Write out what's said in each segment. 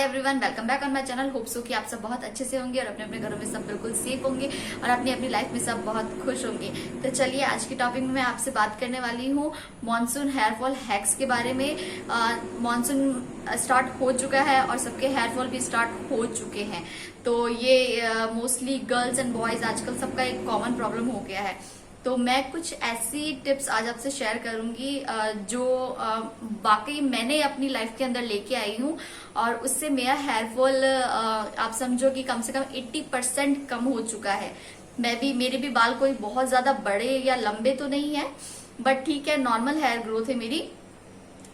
Everyone, welcome back on my channel. Hope so कि आप सब बहुत अच्छे से होंगे और अपने अपने घरों में सब बिल्कुल सेफ होंगे और अपनी अपनी लाइफ में सब बहुत खुश होंगे। तो चलिए आज की टॉपिक में मैं आपसे बात करने वाली हूँ मॉनसून हेयर फॉल हैक्स के बारे में। मॉनसून स्टार्ट हो चुका है और सबके हेयर फॉल भी स्टार्ट हो चुके हैं। तो ये मोस्टली गर्ल्स एंड बॉयज आजकल सबका एक कॉमन प्रॉब्लम हो गया है। तो मैं कुछ ऐसी टिप्स आज आपसे शेयर करूंगी जो वाकई मैंने अपनी लाइफ के अंदर लेके आई हूँ और उससे मेरा हेयर फॉल आप समझो कि कम से कम 80% कम हो चुका है। मेरे भी बाल कोई बहुत ज्यादा बड़े या लंबे तो नहीं है, बट ठीक है, नॉर्मल हेयर ग्रोथ है मेरी।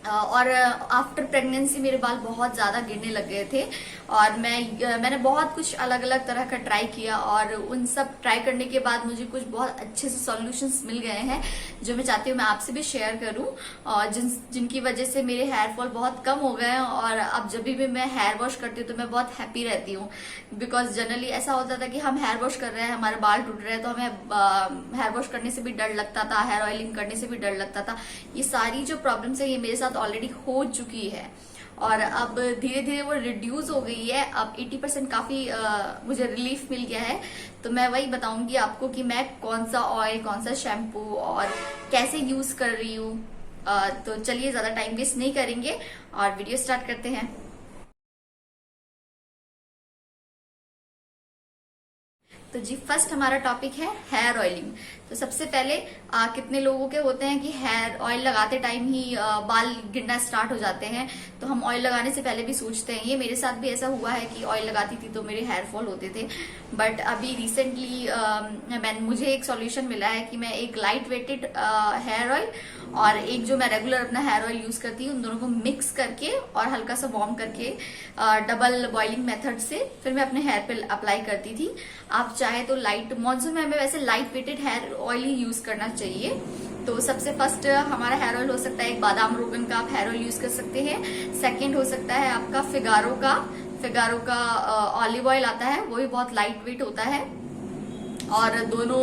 और आफ्टर प्रेगनेंसी मेरे बाल बहुत ज्यादा गिरने लग गए थे और मैंने बहुत कुछ अलग अलग तरह का ट्राई किया और उन सब ट्राई करने के बाद मुझे कुछ बहुत अच्छे से सॉल्यूशंस मिल गए हैं जो मैं चाहती हूँ मैं आपसे भी शेयर करूँ और जिनकी वजह से मेरे हेयर फॉल बहुत कम हो गए हैं। और अब जब भी मैं हेयर वॉश करती हूँ तो मैं बहुत हैप्पी रहती हूँ, बिकॉज जनरली ऐसा होता था कि हम हेयर वॉश कर रहे हैं, हमारे बाल टूट रहे हैं तो हमें हेयर वॉश करने से भी डर लगता था, हेयर ऑयलिंग करने से भी डर लगता था। ये सारी जो प्रॉब्लम्स है ये मेरे साथ ऑलरेडी हो चुकी है और अब धीरे धीरे वो रिड्यूस हो गई है। अब 80% काफी मुझे रिलीफ मिल गया है। तो मैं वही बताऊंगी आपको कि मैं कौन सा ऑयल, कौन सा शैम्पू और कैसे यूज कर रही हूँ। तो चलिए ज्यादा टाइम वेस्ट नहीं करेंगे और वीडियो स्टार्ट करते हैं। तो जी फर्स्ट हमारा टॉपिक है हेयर ऑयलिंग। तो सबसे पहले कितने लोगों के होते हैं कि हेयर ऑयल लगाते टाइम ही बाल गिरना स्टार्ट हो जाते हैं। तो हम ऑयल लगाने से पहले भी सोचते हैं, ये मेरे साथ भी ऐसा हुआ है कि ऑयल लगाती थी तो मेरे हेयर फॉल होते थे। बट अभी रिसेंटली मुझे एक सॉल्यूशन मिला है कि मैं एक लाइट वेटेड हेयर ऑयल और एक जो मैं रेगुलर अपना हेयर ऑयल यूज करती हूँ उन दोनों को मिक्स करके और हल्का सा वार्म करके डबल बॉइलिंग मेथड से फिर मैं अपने हेयर पे अप्लाई करती थी। आप चाहे तो लाइट, मॉनसून में हमें वैसे लाइट वेटेड हेयर ऑयल ही यूज करना चाहिए। तो सबसे फर्स्ट हमारा हेयर ऑयल हो सकता है एक बादाम रोगन का आप हेयर ऑयल यूज कर सकते हैं। सेकंड हो सकता है आपका फिगारो का ऑलिव ऑयल आता है, वो भी बहुत लाइट वेट होता है। और दोनों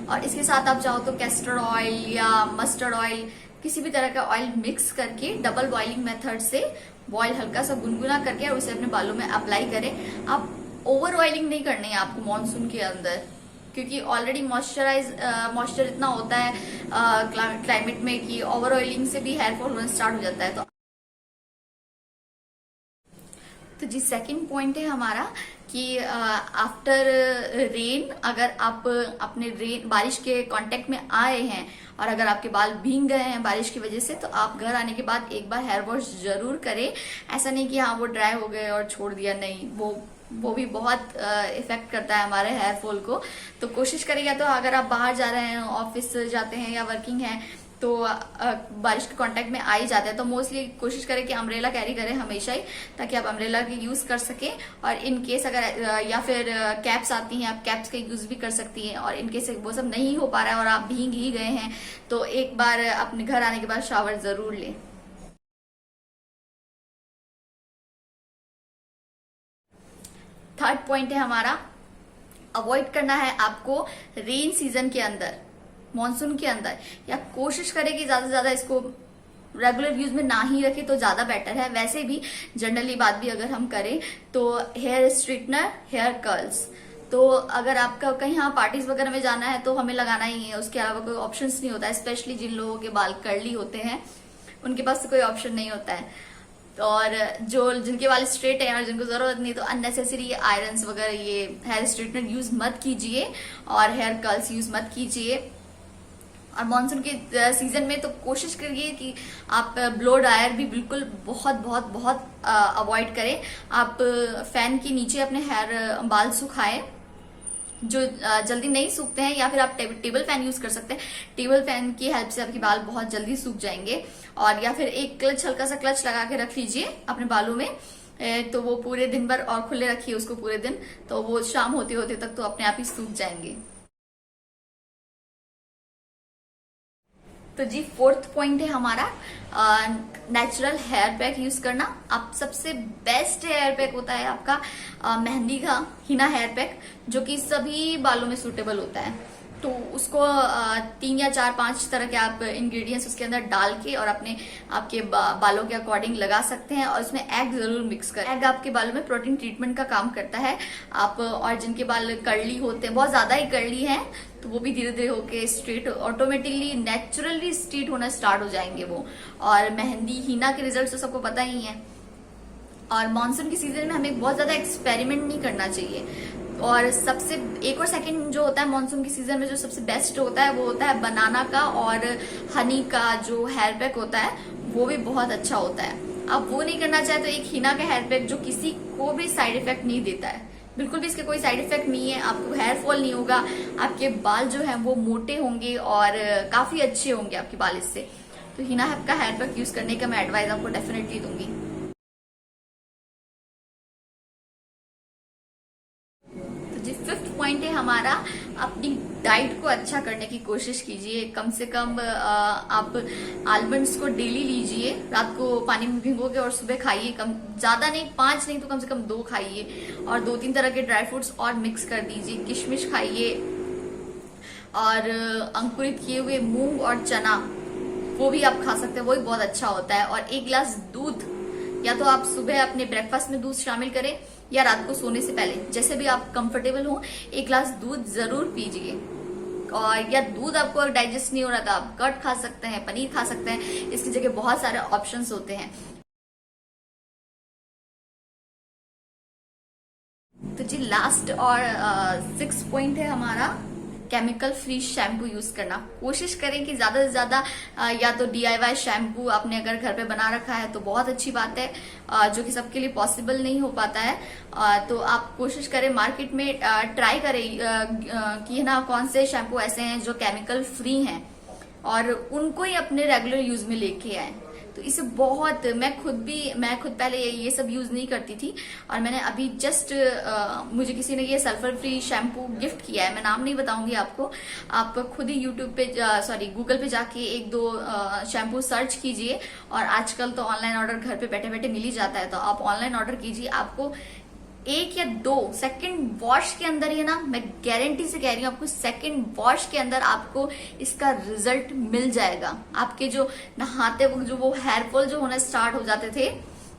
और इसके साथ आप चाहो तो कैस्टर ऑयल या मस्टर्ड ऑयल किसी भी तरह का ऑयल मिक्स करके डबल बॉइलिंग मेथड से बॉयल हल्का सा गुनगुना करके और उसे अपने बालों में अप्लाई करें। आप ओवर ऑयलिंग नहीं करनी है आपको मॉनसून के अंदर, क्योंकि ऑलरेडी मॉइस्चर इतना होता है क्लाइमेट में कि ओवर ऑयलिंग से भी हेयर फॉल होना स्टार्ट हो जाता है। तो जी सेकंड पॉइंट है हमारा कि आफ्टर रेन, अगर आप अपने बारिश के कांटेक्ट में आए हैं और अगर आपके बाल भीग गए हैं बारिश की वजह से तो आप घर आने के बाद एक बार हेयर वॉश जरूर करें। ऐसा नहीं कि हाँ वो ड्राई हो गए और छोड़ दिया, नहीं, वो भी बहुत इफेक्ट करता है हमारे हेयर फॉल को। तो कोशिश करिएगा, तो अगर आप बाहर जा रहे हैं, ऑफिस जाते हैं या वर्किंग हैं तो बारिश के कांटेक्ट में आ ही जाते हैं, तो मोस्टली कोशिश करें कि अम्ब्रेला कैरी करें हमेशा ही, ताकि आप अम्ब्रेला की यूज कर सकें। और इन केस अगर या फिर कैप्स आती हैं, आप कैप्स का यूज भी कर सकती हैं। और इन केस वो सब नहीं हो पा रहा है और आप भीग ही गए हैं तो एक बार अपने घर आने के बाद शावर जरूर लें। थर्ड पॉइंट है हमारा, अवॉइड करना है आपको रेन सीजन के अंदर, मॉनसून के अंदर, या कोशिश करें कि ज्यादा से ज्यादा इसको रेगुलर यूज में ना ही रखे तो ज्यादा बेटर है। वैसे भी जनरली बात भी अगर हम करें तो हेयर स्ट्रेटनर, हेयर कर्ल्स, तो अगर आपका कहीं हाँ पार्टीज वगैरह में जाना है तो हमें लगाना ही है, उसके अलावा कोई ऑप्शंस नहीं होता है। स्पेशली जिन लोगों के बाल कर्ली होते हैं उनके पास तो कोई ऑप्शन नहीं होता है। और जिनके बाल स्ट्रेट है और जिनको जरूरत नहीं, तो अननेसेसरी आयरन्स वगैरह ये हेयर स्ट्रेटनर यूज मत कीजिए और हेयर कर्ल्स यूज मत कीजिए। और मानसून के सीजन में तो कोशिश करिए कि आप ब्लो ड्रायर भी बिल्कुल बहुत बहुत बहुत अवॉइड करें। आप फैन के नीचे अपने हेयर बाल सुखाएं जो जल्दी नहीं सूखते हैं, या फिर आप टेबल फैन यूज कर सकते हैं। टेबल फैन की हेल्प से आपके बाल बहुत जल्दी सूख जाएंगे। और या फिर एक क्लच, हल्का सा क्लच लगा के रख लीजिए अपने बालों में, तो वो पूरे दिन भर, और खुले रखिए उसको पूरे दिन, तो वो शाम होते होते तक तो अपने आप ही सूख जाएंगे। तो जी फोर्थ पॉइंट है हमारा नेचुरल हेयर पैक यूज करना। आप सबसे बेस्ट हेयर पैक होता है आपका मेहंदी का हिना हेयर पैक, जो कि सभी बालों में सूटेबल होता है। तो उसको 3 या 4 5 तरह के आप इंग्रेडिएंट्स उसके अंदर डाल के और अपने आपके बालों के अकॉर्डिंग लगा सकते हैं। और उसमें एग जरूर मिक्स करें। एग आपके बालों में प्रोटीन ट्रीटमेंट का काम करता है। आप और जिनके बाल कर्ली होते हैं, बहुत ज्यादा ही कर्ली हैं, तो वो भी धीरे धीरे होके स्ट्रेट, ऑटोमेटिकली नेचुरली स्ट्रेट होना स्टार्ट हो जाएंगे वो। और मेहंदी हीना के रिजल्ट तो सबको पता ही है। और मानसून की सीजन में हमें बहुत ज्यादा एक्सपेरिमेंट नहीं करना चाहिए। और सबसे एक और सेकंड जो होता है मानसून की सीजन में, जो सबसे बेस्ट होता है वो होता है बनाना का और हनी का जो हेयर पैक होता है, वो भी बहुत अच्छा होता है। आप वो नहीं करना चाहे तो एक हीना का हेयर पैक जो किसी को भी साइड इफेक्ट नहीं देता है, बिल्कुल भी इसके कोई साइड इफेक्ट नहीं है, आपको हेयर फॉल नहीं होगा, आपके बाल जो है वो मोटे होंगे और काफी अच्छे होंगे आपके बाल इससे। तो हीना का हेयर पैक यूज करने का मैं एडवाइस आपको डेफिनेटली दूंगी। फिफ्थ पॉइंट है हमारा, अपनी डाइट को अच्छा करने की कोशिश कीजिए। कम से कम आप आलमंड्स को डेली लीजिए, रात को पानी में भिगोगे और सुबह खाइए। कम ज्यादा नहीं, 5 नहीं तो कम से कम 2 खाइए। और 2-3 तरह के ड्राई फ्रूट्स और मिक्स कर दीजिए। किशमिश खाइए और अंकुरित किए हुए मूंग और चना, वो भी आप खा सकते हैं, वो भी बहुत अच्छा होता है। और 1 गिलास दूध, या तो आप सुबह अपने ब्रेकफास्ट में दूध शामिल करें या रात को सोने से पहले, जैसे भी आप कंफर्टेबल हो, 1 गिलास दूध जरूर पीजिए। और या दूध आपको डाइजेस्ट नहीं हो रहा था, आप कर्ड खा सकते हैं, पनीर खा सकते हैं, इसकी जगह बहुत सारे ऑप्शंस होते हैं। तो जी लास्ट और 6 पॉइंट है हमारा, केमिकल फ्री शैम्पू यूज करना। कोशिश करें कि ज्यादा से ज्यादा या तो DIY शैम्पू आपने अगर घर पे बना रखा है तो बहुत अच्छी बात है, जो कि सबके लिए पॉसिबल नहीं हो पाता है। तो आप कोशिश करें, मार्केट में ट्राई करें कि ना कौन से शैम्पू ऐसे हैं जो केमिकल फ्री हैं और उनको ही अपने रेगुलर यूज में लेके आए। तो इसे बहुत, मैं खुद पहले ये सब यूज नहीं करती थी और मैंने अभी जस्ट मुझे किसी ने ये सल्फर फ्री शैम्पू गिफ्ट किया है। मैं नाम नहीं बताऊंगी आपको, आप खुद ही यूट्यूब पे गूगल पे जाके 1-2 शैम्पू सर्च कीजिए। और आजकल तो ऑनलाइन ऑर्डर घर पे बैठे बैठे मिल ही जाता है, तो आप ऑनलाइन ऑर्डर कीजिए। आपको 1 या 2 सेकंड वॉश के अंदर, ये ना मैं गारंटी से कह रही हूँ, आपको सेकंड वॉश के अंदर आपको इसका रिजल्ट मिल जाएगा। आपके जो नहाते वक्त जो वो हेयर फॉल जो होना स्टार्ट हो जाते थे,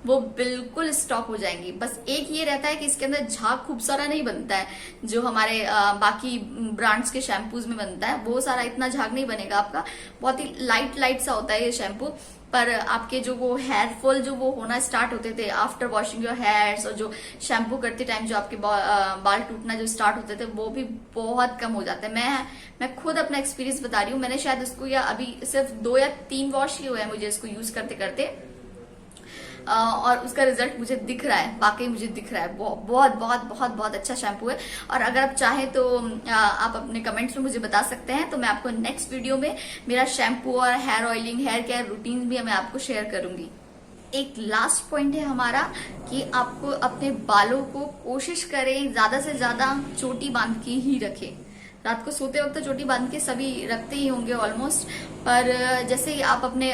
वो बिल्कुल स्टॉप हो जाएंगी। बस एक ये रहता है कि इसके अंदर झाग खूब सारा नहीं बनता है, जो हमारे बाकी ब्रांड्स के शैम्पूज में बनता है, वो सारा इतना झाग नहीं बनेगा आपका, बहुत ही लाइट सा होता है ये शैम्पू। पर आपके जो वो हेयर फॉल जो वो होना स्टार्ट होते थे आफ्टर वॉशिंग योर हेयर्स, और जो शैम्पू करते टाइम जो आपके बाल टूटना जो स्टार्ट होते थे, वो भी बहुत कम हो जाता है। मैं खुद अपना एक्सपीरियंस बता रही हूँ। मैंने शायद उसको या अभी सिर्फ 2 या 3 वॉश ही हुए हैं मुझे इसको यूज करते करते, और उसका रिजल्ट मुझे दिख रहा है, वाकई मुझे दिख रहा है। बहुत अच्छा शैम्पू है। और अगर आप चाहें तो आप अपने कमेंट्स में मुझे बता सकते हैं, तो मैं आपको नेक्स्ट वीडियो में मेरा शैम्पू और hair oiling, hair care routine भी मैं आपको शेयर करूंगी। एक लास्ट पॉइंट है हमारा कि आपको अपने बालों को कोशिश करें ज्यादा से ज्यादा चोटी बांध के ही रखें। रात को सोते वक्त तो चोटी बांध के सभी रखते ही होंगे ऑलमोस्ट, पर जैसे ही आप अपने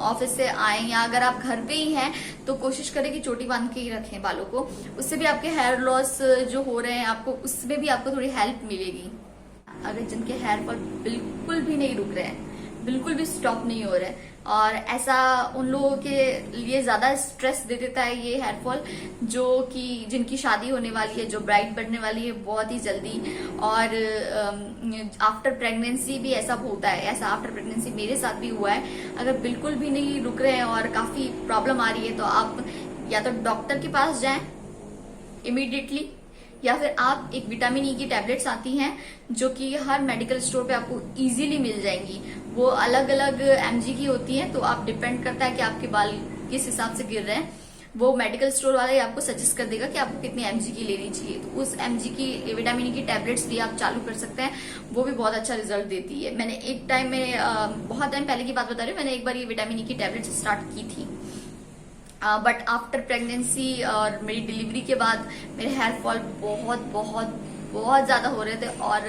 ऑफिस से आए या अगर आप घर पे ही हैं तो कोशिश करें कि चोटी बांध के ही रखें बालों को। उससे भी आपके हेयर लॉस जो हो रहे हैं, आपको उसमें भी आपको थोड़ी हेल्प मिलेगी। अगर जिनके हेयर फॉल बिल्कुल भी नहीं रुक रहे हैं, बिल्कुल भी स्टॉप नहीं हो रहा है, और ऐसा उन लोगों के लिए ज्यादा स्ट्रेस दे देता है ये हेयर फॉल, जो कि जिनकी शादी होने वाली है, जो ब्राइड बनने वाली है बहुत ही जल्दी, और आफ्टर प्रेगनेंसी भी ऐसा होता है। ऐसा आफ्टर प्रेगनेंसी मेरे साथ भी हुआ है। अगर बिल्कुल भी नहीं रुक रहे हैं और काफी प्रॉब्लम आ रही है, तो आप या तो डॉक्टर के पास जाएं इमीडिएटली, या फिर आप एक विटामिन ई की टैबलेट्स आती हैं जो कि हर मेडिकल स्टोर पे आपको इजीली मिल जाएंगी। वो अलग अलग mg की होती हैं, तो आप डिपेंड करता है कि आपके बाल किस हिसाब से गिर रहे हैं। वो मेडिकल स्टोर वाला ही आपको सजेस्ट कर देगा कि आपको कितनी mg की लेनी चाहिए। तो उस mg की विटामिन ई की टैबलेट्स भी आप चालू कर सकते हैं, वो भी बहुत अच्छा रिजल्ट देती है। मैंने एक टाइम में, बहुत टाइम पहले की बात बता रही हूँ, मैंने एक बार ये विटामिन ई की टैबलेट्स स्टार्ट की थी, बट आफ्टर प्रेगनेंसी और मेरी डिलीवरी के बाद मेरे हेयर फॉल बहुत ज्यादा हो रहे थे, और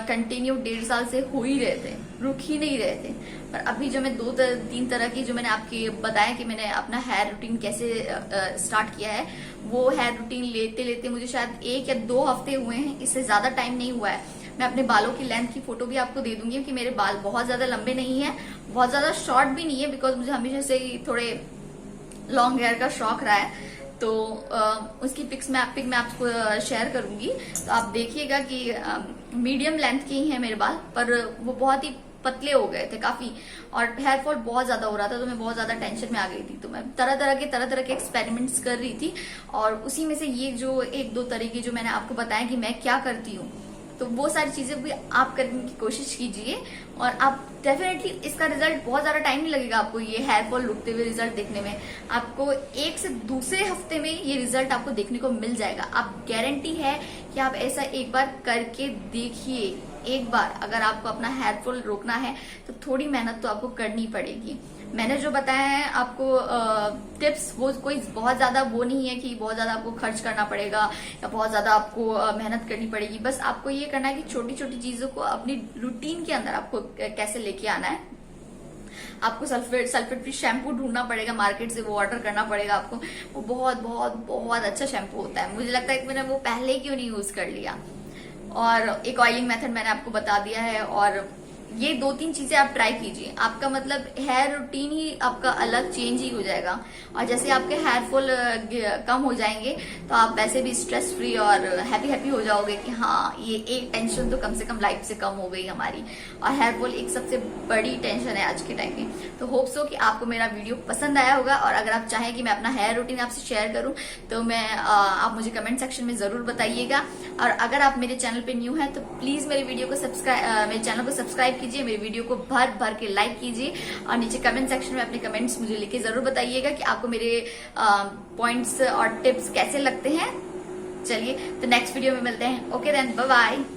कंटिन्यू 1.5 साल से हो ही रहे थे, रुक ही नहीं रहे थे। पर अभी जो मैं 2-3 तरह की जो मैंने आपकी बताया कि मैंने अपना हेयर रूटीन कैसे स्टार्ट किया है, वो हेयर रूटीन लेते लेते मुझे शायद 1 या 2 हफ्ते हुए हैं, इससे ज्यादा टाइम नहीं हुआ है। मैं अपने बालों की लेंथ की फोटो भी आपको दे दूंगी, क्योंकि मेरे बाल बहुत ज्यादा लंबे नहीं है, बहुत ज्यादा शॉर्ट भी नहीं है, बिकॉज मुझे हमेशा से ही थोड़े लॉन्ग हेयर का शौक रहा है। तो उसकी पिक मैं आपको शेयर करूंगी, तो आप देखिएगा कि मीडियम लेंथ के ही है मेरे बाल, पर वो बहुत ही पतले हो गए थे काफी, और हेयर फॉल बहुत ज्यादा हो रहा था, तो मैं बहुत ज्यादा टेंशन में आ गई थी। तो मैं तरह तरह के एक्सपेरिमेंट्स कर रही थी, और उसी में से ये जो एक दो तरीके जो मैंने आपको बताया कि मैं क्या करती हूँ, तो वो सारी चीजें भी आप करने की कोशिश कीजिए, और आप डेफिनेटली इसका रिजल्ट बहुत ज्यादा टाइम नहीं लगेगा आपको ये हेयर फॉल रुकते हुए रिजल्ट देखने में। आपको एक से दूसरे हफ्ते में ये रिजल्ट आपको देखने को मिल जाएगा। आप गारंटी है कि आप ऐसा एक बार करके देखिए। एक बार अगर आपको अपना हेयर फॉल रोकना है तो थोड़ी मेहनत तो आपको करनी पड़ेगी। मैंने जो बताया है आपको टिप्स, वो कोई बहुत ज्यादा वो नहीं है कि बहुत ज्यादा आपको खर्च करना पड़ेगा या बहुत ज्यादा आपको मेहनत करनी पड़ेगी। बस आपको ये करना है कि छोटी छोटी चीजों को अपनी रूटीन के अंदर आपको कैसे लेके आना है। आपको सल्फेट फ्री शैम्पू ढूंढना पड़ेगा मार्केट से, वो ऑर्डर करना पड़ेगा आपको। वो बहुत बहुत बहुत अच्छा शैम्पू होता है, मुझे लगता है कि मैंने वो पहले क्यों नहीं यूज कर लिया। और एक ऑयलिंग मेथड मैंने आपको बता दिया है, और ये 2-3 चीजें आप ट्राई कीजिए, आपका मतलब हेयर रूटीन ही आपका अलग चेंज ही हो जाएगा। और जैसे आपके हेयर फॉल कम हो जाएंगे तो आप वैसे भी स्ट्रेस फ्री और हैप्पी हो जाओगे कि हाँ, ये एक टेंशन तो कम से कम लाइफ से कम हो गई हमारी। और हेयर फॉल एक सबसे बड़ी टेंशन है आज के टाइम में। तो होप सो कि आपको मेरा वीडियो पसंद आया होगा, और अगर आप चाहें कि मैं अपना हेयर रूटीन आपसे शेयर करूं तो आप मुझे कमेंट सेक्शन में जरूर बताइएगा। और अगर आप मेरे चैनल पे न्यू हैं तो प्लीज मेरे चैनल को सब्सक्राइब कीजिए, मेरे वीडियो को भर के लाइक कीजिए, और नीचे कमेंट सेक्शन में अपने कमेंट्स मुझे लिख के जरूर बताइएगा कि आपको मेरे पॉइंट्स और टिप्स कैसे लगते हैं। चलिए, तो नेक्स्ट वीडियो में मिलते हैं। Okay then, bye bye.